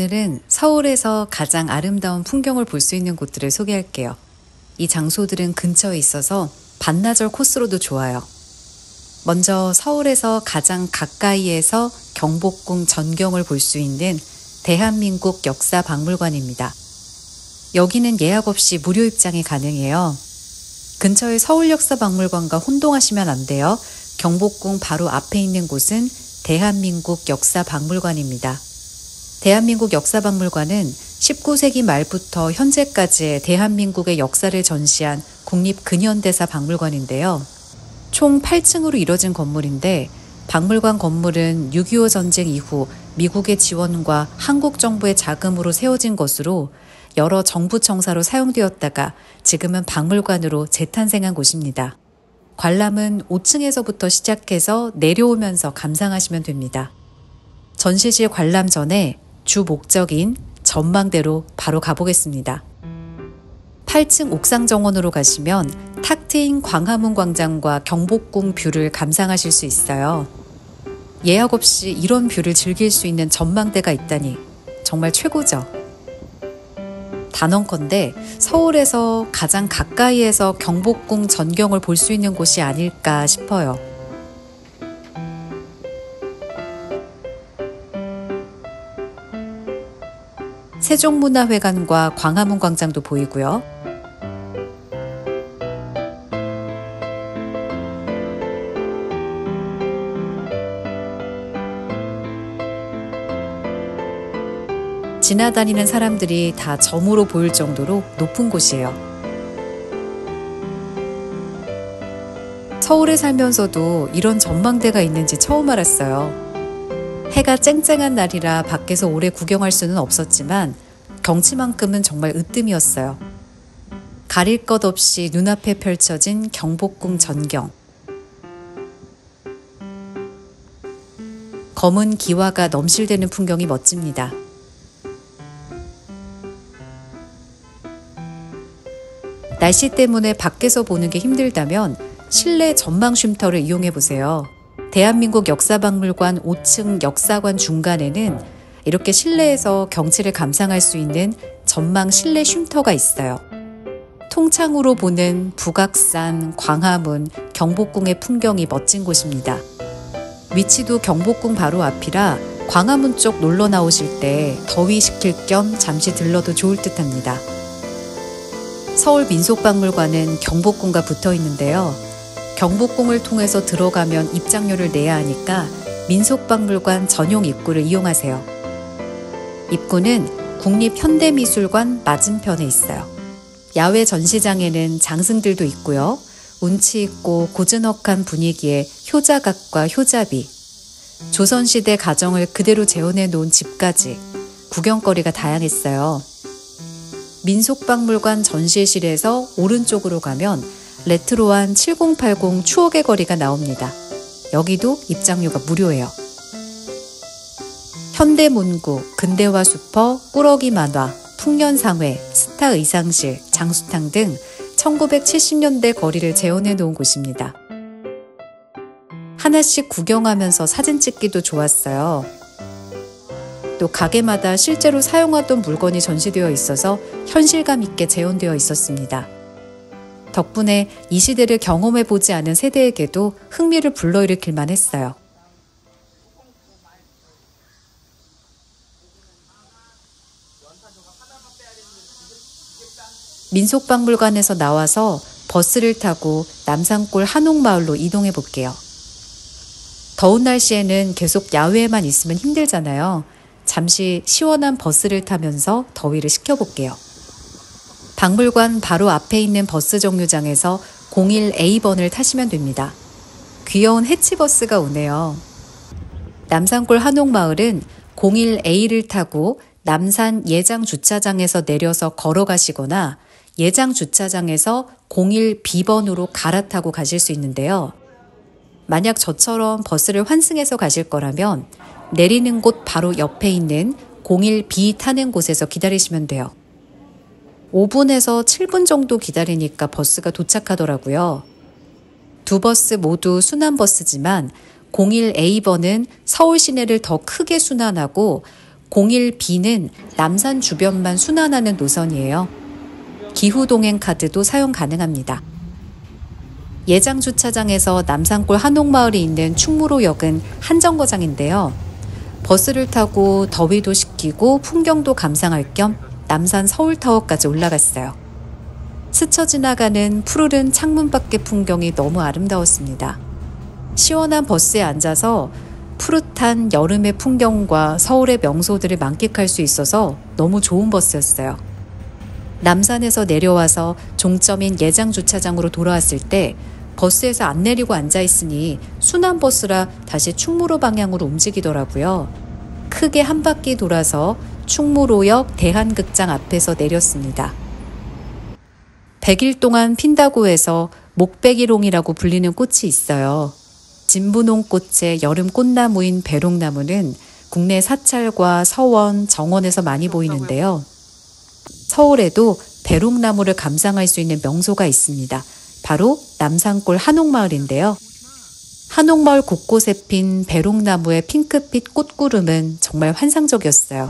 오늘은 서울에서 가장 아름다운 풍경을 볼 수 있는 곳들을 소개할게요. 이 장소들은 근처에 있어서 반나절 코스로도 좋아요. 먼저 서울에서 가장 가까이에서 경복궁 전경을 볼 수 있는 대한민국 역사박물관입니다. 여기는 예약 없이 무료 입장이 가능해요. 근처에 서울역사박물관과 혼동하시면 안 돼요. 경복궁 바로 앞에 있는 곳은 대한민국 역사박물관입니다. 대한민국 역사박물관은 19세기 말부터 현재까지의 대한민국의 역사를 전시한 국립근현대사 박물관인데요. 총 8층으로 이뤄진 건물인데 박물관 건물은 6.25 전쟁 이후 미국의 지원과 한국 정부의 자금으로 세워진 것으로 여러 정부 청사로 사용되었다가 지금은 박물관으로 재탄생한 곳입니다. 관람은 5층에서부터 시작해서 내려오면서 감상하시면 됩니다. 전시실 관람 전에 주 목적인 전망대로 바로 가보겠습니다. 8층 옥상 정원으로 가시면 탁 트인 광화문 광장과 경복궁 뷰를 감상하실 수 있어요. 예약 없이 이런 뷰를 즐길 수 있는 전망대가 있다니 정말 최고죠. 단언컨대 서울에서 가장 가까이에서 경복궁 전경을 볼 수 있는 곳이 아닐까 싶어요. 세종문화회관과 광화문 광장도 보이고요. 지나다니는 사람들이 다 점으로 보일 정도로 높은 곳이에요. 서울에 살면서도 이런 전망대가 있는지 처음 알았어요. 해가 쨍쨍한 날이라 밖에서 오래 구경할 수는 없었지만 경치만큼은 정말 으뜸이었어요. 가릴 것 없이 눈앞에 펼쳐진 경복궁 전경. 검은 기와가 넘실대는 풍경이 멋집니다. 날씨 때문에 밖에서 보는 게 힘들다면 실내 전망 쉼터를 이용해 보세요. 대한민국 역사박물관 5층 역사관 중간에는 이렇게 실내에서 경치를 감상할 수 있는 전망 실내 쉼터가 있어요. 통창으로 보는 북악산, 광화문, 경복궁의 풍경이 멋진 곳입니다. 위치도 경복궁 바로 앞이라 광화문 쪽 놀러 나오실 때 더위 식힐 겸 잠시 들러도 좋을 듯합니다. 서울민속박물관은 경복궁과 붙어 있는데요. 경복궁을 통해서 들어가면 입장료를 내야 하니까 민속박물관 전용 입구를 이용하세요. 입구는 국립현대미술관 맞은편에 있어요. 야외 전시장에는 장승들도 있고요. 운치 있고 고즈넉한 분위기의 효자각과 효자비, 조선시대 가정을 그대로 재현해 놓은 집까지 구경거리가 다양했어요. 민속박물관 전시실에서 오른쪽으로 가면 레트로한 7080 추억의 거리가 나옵니다. 여기도 입장료가 무료예요. 현대문구, 근대화 슈퍼, 꾸러기 만화, 풍년상회, 스타 의상실, 장수탕 등 1970년대 거리를 재현해 놓은 곳입니다. 하나씩 구경하면서 사진 찍기도 좋았어요. 또 가게마다 실제로 사용하던 물건이 전시되어 있어서 현실감 있게 재현되어 있었습니다. 덕분에 이 시대를 경험해보지 않은 세대에게도 흥미를 불러일으킬 만했어요. 민속박물관에서 나와서 버스를 타고 남산골 한옥마을로 이동해 볼게요. 더운 날씨에는 계속 야외에만 있으면 힘들잖아요. 잠시 시원한 버스를 타면서 더위를 식혀볼게요. 박물관 바로 앞에 있는 버스 정류장에서 01A번을 타시면 됩니다. 귀여운 해치버스가 오네요. 남산골 한옥마을은 01A를 타고 남산 예장주차장에서 내려서 걸어가시거나 예장주차장에서 01B번으로 갈아타고 가실 수 있는데요. 만약 저처럼 버스를 환승해서 가실 거라면 내리는 곳 바로 옆에 있는 01B 타는 곳에서 기다리시면 돼요. 5분에서 7분 정도 기다리니까 버스가 도착하더라고요. 두 버스 모두 순환버스지만 01A번은 서울 시내를 더 크게 순환하고 01B는 남산 주변만 순환하는 노선이에요. 기후동행 카드도 사용 가능합니다. 예장 주차장에서 남산골 한옥마을이 있는 충무로역은 한정거장인데요. 버스를 타고 더위도 식히고 풍경도 감상할 겸 남산 서울타워까지 올라갔어요. 스쳐 지나가는 푸르른 창문 밖의 풍경이 너무 아름다웠습니다. 시원한 버스에 앉아서 푸릇한 여름의 풍경과 서울의 명소들을 만끽할 수 있어서 너무 좋은 버스였어요. 남산에서 내려와서 종점인 예장 주차장으로 돌아왔을 때 버스에서 안 내리고 앉아있으니 순환버스라 다시 충무로 방향으로 움직이더라고요. 크게 한 바퀴 돌아서 충무로역 대한극장 앞에서 내렸습니다. 100일 동안 핀다고 해서 목베기롱이라고 불리는 꽃이 있어요. 진분홍꽃의 여름 꽃나무인 배롱나무는 국내 사찰과 서원, 정원에서 많이 보이는데요. 서울에도 배롱나무를 감상할 수 있는 명소가 있습니다. 바로 남산골 한옥마을인데요. 한옥마을 곳곳에 핀 배롱나무의 핑크빛 꽃구름은 정말 환상적이었어요.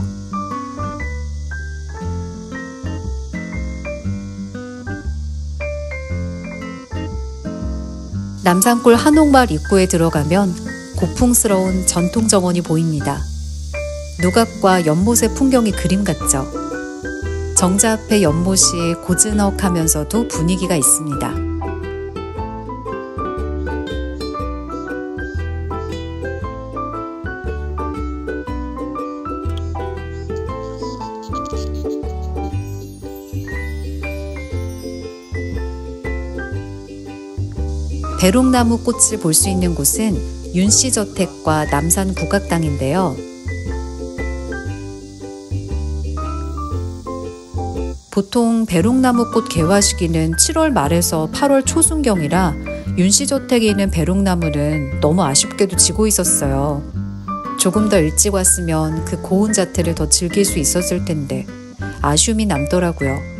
남산골 한옥마을 입구에 들어가면 고풍스러운 전통 정원이 보입니다. 누각과 연못의 풍경이 그림 같죠? 정자 앞의 연못이 고즈넉하면서도 분위기가 있습니다. 배롱나무 꽃을 볼 수 있는 곳은 윤씨저택과 남산 국악당인데요. 보통 배롱나무 꽃 개화 시기는 7월 말에서 8월 초순경이라 윤씨저택에 있는 배롱나무는 너무 아쉽게도 지고 있었어요. 조금 더 일찍 왔으면 그 고운 자태를 더 즐길 수 있었을 텐데 아쉬움이 남더라고요.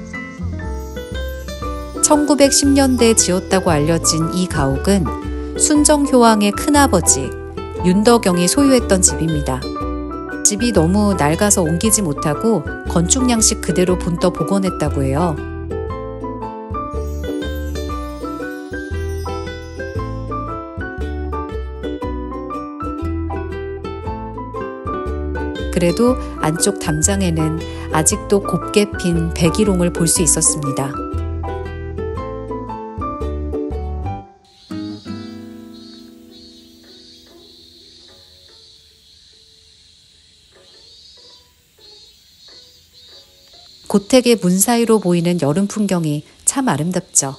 1910년대에 지었다고 알려진 이 가옥은 순정효왕의 큰아버지 윤덕영이 소유했던 집입니다. 집이 너무 낡아서 옮기지 못하고 건축 양식 그대로 본떠 복원했다고 해요. 그래도 안쪽 담장에는 아직도 곱게 핀 백일홍을 볼 수 있었습니다. 고택의 문 사이로 보이는 여름 풍경이 참 아름답죠.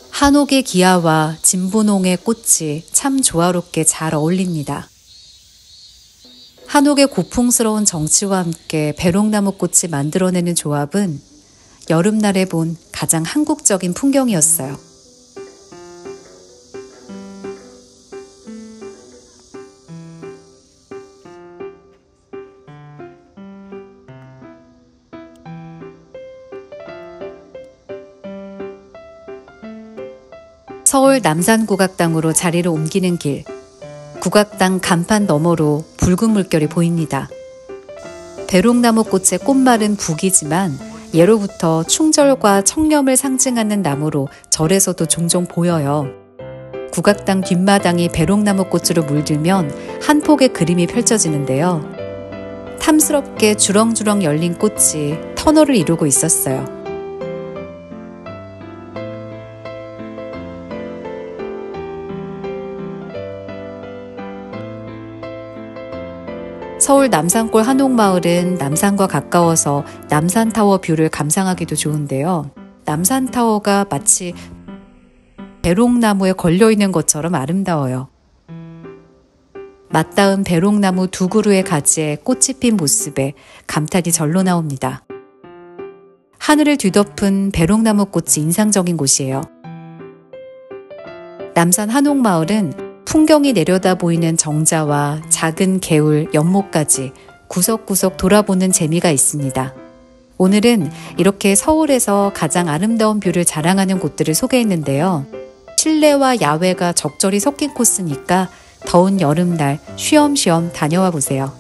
한옥의 기아와 진분홍의 꽃이 참 조화롭게 잘 어울립니다. 한옥의 고풍스러운 정취와 함께 배롱나무 꽃이 만들어내는 조합은 여름날에 본 가장 한국적인 풍경이었어요. 서울 남산국악당으로 자리를 옮기는 길, 국악당 간판 너머로 붉은 물결이 보입니다. 배롱나무 꽃의 꽃말은 북이지만 예로부터 충절과 청렴을 상징하는 나무로 절에서도 종종 보여요. 국악당 뒷마당이 배롱나무 꽃으로 물들면 한 폭의 그림이 펼쳐지는데요. 탐스럽게 주렁주렁 열린 꽃이 터널을 이루고 있었어요. 서울 남산골 한옥마을은 남산과 가까워서 남산타워 뷰를 감상하기도 좋은데요. 남산타워가 마치 배롱나무에 걸려있는 것처럼 아름다워요. 맞닿은 배롱나무 두 그루의 가지에 꽃이 핀 모습에 감탄이 절로 나옵니다. 하늘을 뒤덮은 배롱나무 꽃이 인상적인 곳이에요. 남산 한옥마을은 풍경이 내려다 보이는 정자와 작은 개울, 연못까지 구석구석 돌아보는 재미가 있습니다. 오늘은 이렇게 서울에서 가장 아름다운 뷰를 자랑하는 곳들을 소개했는데요. 실내와 야외가 적절히 섞인 코스니까 더운 여름날 쉬엄쉬엄 다녀와 보세요.